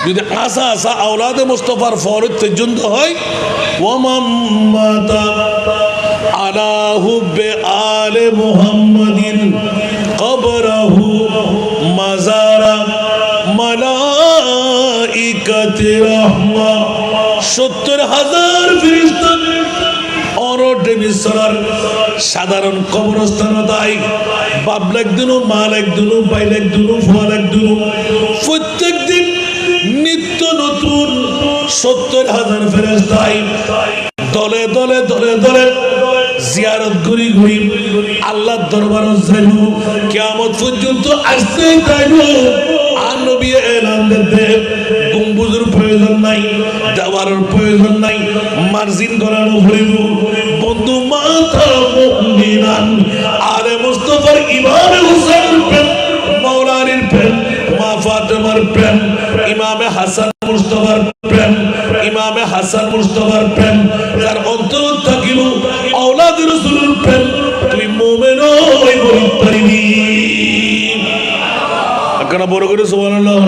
যদি আসা আসা আওলাদে মুস্তাফার ফরজ পর্যন্ত হয় ওয়ামাম্মাতা আলা হুব্বে আলে মুহাম্মাদিন কবরহু মাজারা মালাইকাতি রাহমা 70,000 ফেরেশতা অরডে মিসরার সাধারণ কবরস্থান তাই বাপ লাখ দিনও মা লাখ দিনও ভাই লাখ দিনও ফুয়া লাখ দিনও প্রত্যেক দিন নিত্য নতুন 70,000 ফেরেশতাই দলে দলে দলে দলে জিয়ারত ঘুরি ঘুরি আল্লাহর দরবারে যাইব কিয়ামত পর্যন্ত আসতে যাইব আর নবী এলান দিতে গম্বুজের প্রয়োজন নাই দেওয়ারের প্রয়োজন নাই মার্জিন করানো হইব বন্ধু মাতা মুমিনান আলে মুস্তাফার ইমামে হুসাইনের প্রেম মাওলানার প্রেম মা ফাতেমার প্রেম ইমামে হাসান মুস্তাফার প্রেম ইমামে হাসান মুস্তাফার প্রেম যার অন্তর থাকিল আওলাদ রাসূলের প্রেম তুই মুমিন হই বলিতে পারিবি। একখানা বড় করে সুবহানাল্লাহ।